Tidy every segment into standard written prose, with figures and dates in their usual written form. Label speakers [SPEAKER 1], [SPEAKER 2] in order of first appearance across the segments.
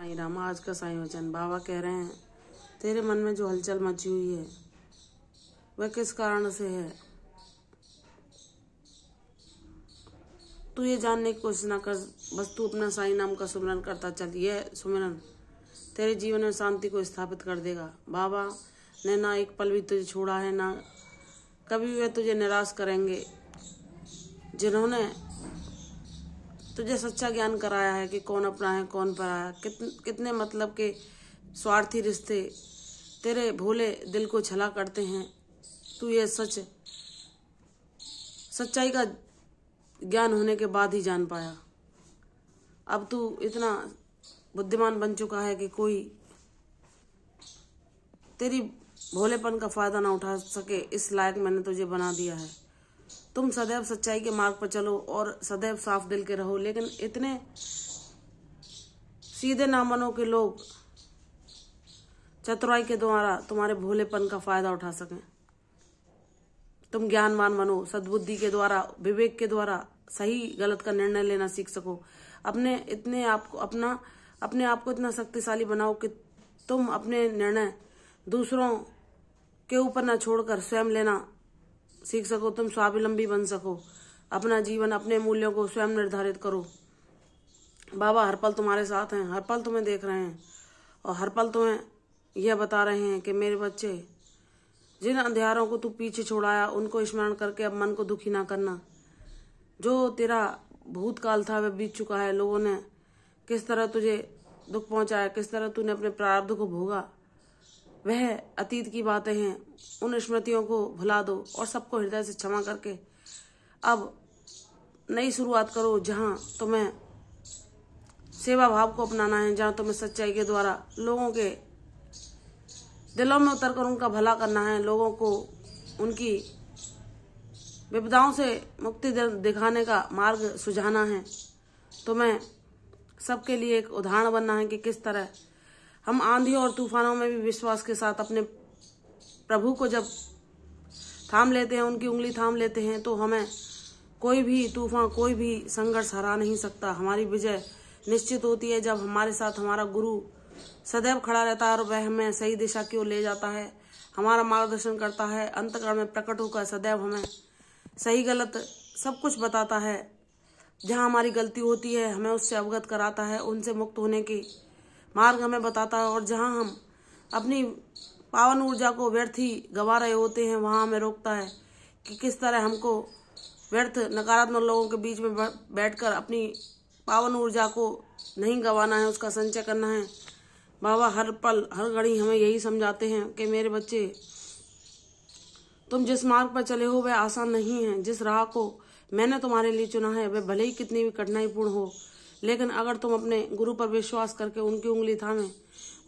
[SPEAKER 1] साईं राम, आज का साईं वचन बाबा कह रहे हैं, तेरे मन में जो हलचल मची हुई है वह किस कारण से है। तू ये जानने की कोशिश ना कर, बस तू अपना साईं नाम का सुमिरन करता चल। यह सुमिरन तेरे जीवन में शांति को स्थापित कर देगा। बाबा ने ना एक पल भी तुझे छोड़ा है, ना कभी वे तुझे निराश करेंगे। जिन्होंने तुझे सच्चा ज्ञान कराया है कि कौन अपना है कौन पराया है, कितने मतलब के स्वार्थी रिश्ते तेरे भोले दिल को छला करते हैं, तू ये सच्चाई का ज्ञान होने के बाद ही जान पाया। अब तू इतना बुद्धिमान बन चुका है कि कोई तेरी भोलेपन का फायदा ना उठा सके, इस लायक मैंने तुझे बना दिया है। तुम सदैव सच्चाई के मार्ग पर चलो और सदैव साफ दिल के रहो, लेकिन इतने सीधे नामनों के लोग चतुराई के द्वारा तुम्हारे भोलेपन का फायदा उठा सकें। तुम ज्ञानवान बनो, सद्बुद्धि के द्वारा, विवेक के द्वारा सही गलत का निर्णय लेना सीख सको। अपने आप को इतना शक्तिशाली बनाओ कि तुम अपने निर्णय दूसरों के ऊपर न छोड़कर स्वयं लेना सीख सको। तुम स्वावलंबी बन सको, अपना जीवन अपने मूल्यों को स्वयं निर्धारित करो। बाबा हर पल तुम्हारे साथ हैं, हर पल तुम्हें देख रहे हैं और हर पल तुम्हें यह बता रहे हैं कि मेरे बच्चे, जिन अंधियारों को तू पीछे छोड़ाया उनको स्मरण करके अब मन को दुखी ना करना। जो तेरा भूतकाल था वह बीत चुका है। लोगों ने किस तरह तुझे दुख पहुंचाया, किस तरह तूने अपने प्रारब्ध को भोगा, वह अतीत की बातें हैं। उन स्मृतियों को भुला दो और सबको हृदय से क्षमा करके अब नई शुरुआत करो, जहां तुम्हें सेवा भाव को अपनाना है, जहां तुम्हें सच्चाई के द्वारा लोगों के दिलों में उतरकर उनका भला करना है, लोगों को उनकी विपदाओं से मुक्ति दिखाने का मार्ग सुझाना है। तुम्हें सबके लिए एक उदाहरण बनना है कि किस तरह हम आंधियों और तूफानों में भी विश्वास के साथ अपने प्रभु को जब थाम लेते हैं, उनकी उंगली थाम लेते हैं, तो हमें कोई भी तूफान, कोई भी संघर्ष हरा नहीं सकता। हमारी विजय निश्चित होती है जब हमारे साथ हमारा गुरु सदैव खड़ा रहता है और वह हमें सही दिशा की ओर ले जाता है, हमारा मार्गदर्शन करता है, अंतःकरण में प्रकट होकर सदैव हमें सही गलत सब कुछ बताता है। जहाँ हमारी गलती होती है हमें उससे अवगत कराता है, उनसे मुक्त होने की मार्ग हमें बताता है, और जहाँ हम अपनी पावन ऊर्जा को व्यर्थ ही गंवा रहे होते हैं वहाँ हमें रोकता है कि किस तरह हमको व्यर्थ नकारात्मक लोगों के बीच में बैठकर अपनी पावन ऊर्जा को नहीं गंवाना है, उसका संचय करना है। बाबा हर पल हर घड़ी हमें यही समझाते हैं कि मेरे बच्चे, तुम जिस मार्ग पर चले हो वह आसान नहीं है। जिस राह को मैंने तुम्हारे लिए चुना है वह भले ही कितनी भी कठिनाईपूर्ण हो, लेकिन अगर तुम अपने गुरु पर विश्वास करके उनकी उंगली थामे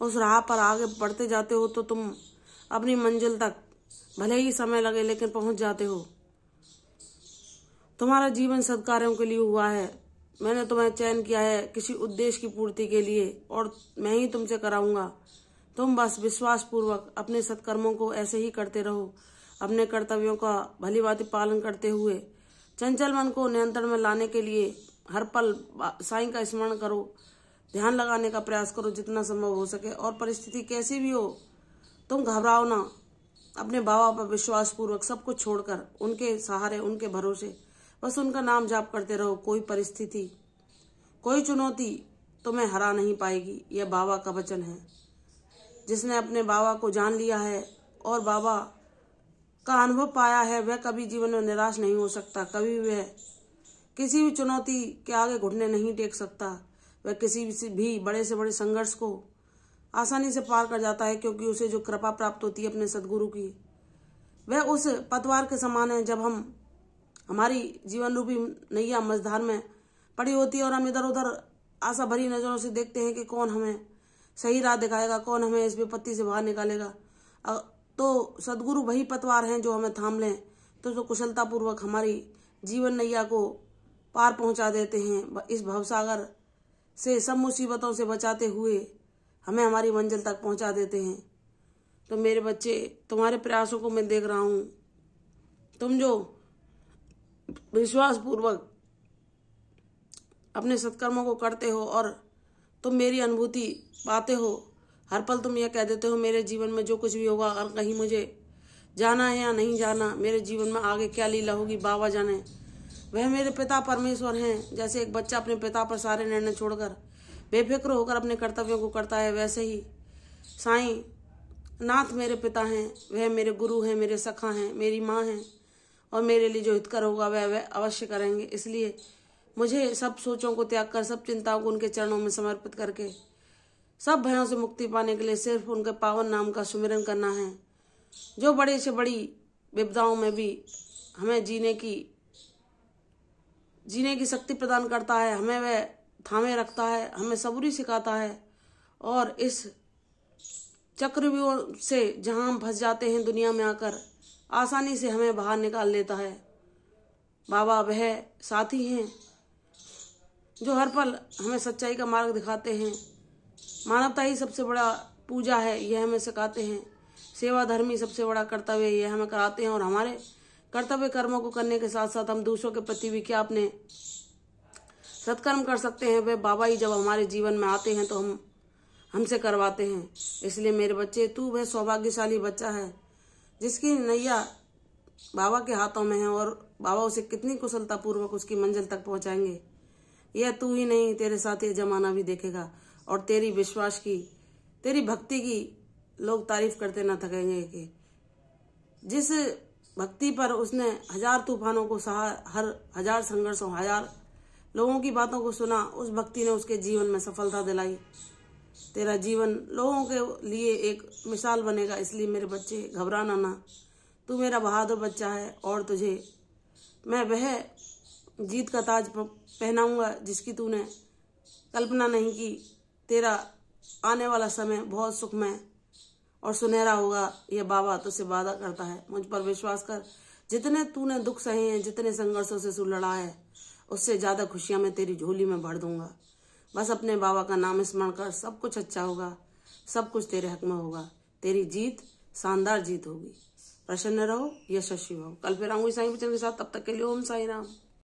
[SPEAKER 1] उस राह पर आगे बढ़ते जाते हो तो तुम अपनी मंजिल तक भले ही समय लगे लेकिन पहुंच जाते हो। तुम्हारा जीवन सद्कार्यों के लिए हुआ है। मैंने तुम्हें चयन किया है किसी उद्देश्य की पूर्ति के लिए, और मैं ही तुमसे कराऊंगा। तुम बस विश्वास पूर्वक अपने सत्कर्मों को ऐसे ही करते रहो, अपने कर्तव्यों का भलीभांति पालन करते हुए चंचल मन को नियंत्रण में लाने के लिए हर पल साईं का स्मरण करो, ध्यान लगाने का प्रयास करो जितना संभव हो सके। और परिस्थिति कैसी भी हो तुम घबराओ ना, अपने बाबा पर विश्वास पूर्वक सब कुछ छोड़कर उनके सहारे, उनके भरोसे बस उनका नाम जाप करते रहो। कोई परिस्थिति, कोई चुनौती तुम्हें हरा नहीं पाएगी। यह बाबा का वचन है। जिसने अपने बाबा को जान लिया है और बाबा का अनुभव पाया है वह कभी जीवन में निराश नहीं हो सकता, कभी वह किसी भी चुनौती के आगे घुटने नहीं टेक सकता। वह किसी भी बड़े से बड़े संघर्ष को आसानी से पार कर जाता है, क्योंकि उसे जो कृपा प्राप्त होती है अपने सदगुरु की, वह उस पतवार के समान है। जब हमारी जीवन रूपी नैया मझधार में पड़ी होती है और हम इधर उधर आशा भरी नजरों से देखते हैं कि कौन हमें सही राह दिखाएगा, कौन हमें इस विपत्ति से बाहर निकालेगा, तो सदगुरु वही पतवार हैं जो हमें थाम लें तो कुशलता पूर्वक हमारी जीवन नैया को पार पहुंचा देते हैं। इस भवसागर से सब मुसीबतों से बचाते हुए हमें हमारी मंजिल तक पहुंचा देते हैं। तो मेरे बच्चे, तुम्हारे प्रयासों को मैं देख रहा हूँ। तुम जो विश्वास पूर्वक अपने सत्कर्मों को करते हो और तुम मेरी अनुभूति पाते हो। हर पल तुम यह कह देते हो मेरे जीवन में जो कुछ भी होगा, अगर कहीं मुझे जाना है या नहीं जाना, मेरे जीवन में आगे क्या लीला होगी, बाबा जाने। वह मेरे पिता परमेश्वर हैं। जैसे एक बच्चा अपने पिता पर सारे निर्णय छोड़कर बेफिक्र होकर अपने कर्तव्यों को करता है, वैसे ही साईं नाथ मेरे पिता हैं। वह मेरे गुरु हैं, मेरे सखा हैं, मेरी माँ हैं, और मेरे लिए जो हितकर होगा वह अवश्य करेंगे। इसलिए मुझे सब सोचों को त्याग कर, सब चिंताओं को उनके चरणों में समर्पित करके, सब भयों से मुक्ति पाने के लिए सिर्फ उनके पावन नाम का सुमिरन करना है, जो बड़ी से बड़ी विपदाओं में भी हमें जीने की शक्ति प्रदान करता है। हमें वह थामे रखता है, हमें सबूरी सिखाता है, और इस चक्रव्यूह से जहां हम फंस जाते हैं दुनिया में आकर, आसानी से हमें बाहर निकाल लेता है। बाबा वह साथी हैं जो हर पल हमें सच्चाई का मार्ग दिखाते हैं। मानवता ही सबसे बड़ा पूजा है, यह हमें सिखाते हैं। सेवा धर्म ही सबसे बड़ा कर्तव्य है, यह हमें कराते हैं। और हमारे कर्तव्य कर्मों को करने के साथ साथ हम दूसरों के प्रति भी क्या अपने सत्कर्म कर सकते हैं, वे बाबा ही जब हमारे जीवन में आते हैं तो हमसे करवाते हैं। इसलिए मेरे बच्चे, तू वह सौभाग्यशाली बच्चा है जिसकी नैया बाबा के हाथों में है, और बाबा उसे कितनी कुशलता पूर्वक उसकी मंजिल तक पहुंचाएंगे, यह तू ही नहीं तेरे साथ ये जमाना भी देखेगा। और तेरी विश्वास की, तेरी भक्ति की लोग तारीफ करते ना थकेंगे कि जिस भक्ति पर उसने 1000 तूफानों को सहा, हर 1000 संघर्षों, 1000 लोगों की बातों को सुना, उस भक्ति ने उसके जीवन में सफलता दिलाई। तेरा जीवन लोगों के लिए एक मिसाल बनेगा। इसलिए मेरे बच्चे, घबराना ना, तू मेरा बहादुर बच्चा है, और तुझे मैं वह जीत का ताज पहनाऊंगा जिसकी तूने कल्पना नहीं की। तेरा आने वाला समय बहुत सुखमय और सुनहरा होगा, यह बाबा तुझसे वादा करता है। मुझ पर विश्वास कर, जितने तूने दुख सहे हैं, जितने संघर्षों से तू लड़ा है, उससे ज्यादा खुशियां मैं तेरी झोली में भर दूंगा। बस अपने बाबा का नाम स्मरण कर, सब कुछ अच्छा होगा, सब कुछ तेरे हक में होगा। तेरी जीत शानदार जीत होगी। प्रसन्न रहो, यशस्वी हो। कल फिर आऊंगी साईं बच्चन के साथ, तब तक के लिए ओम साईं राम।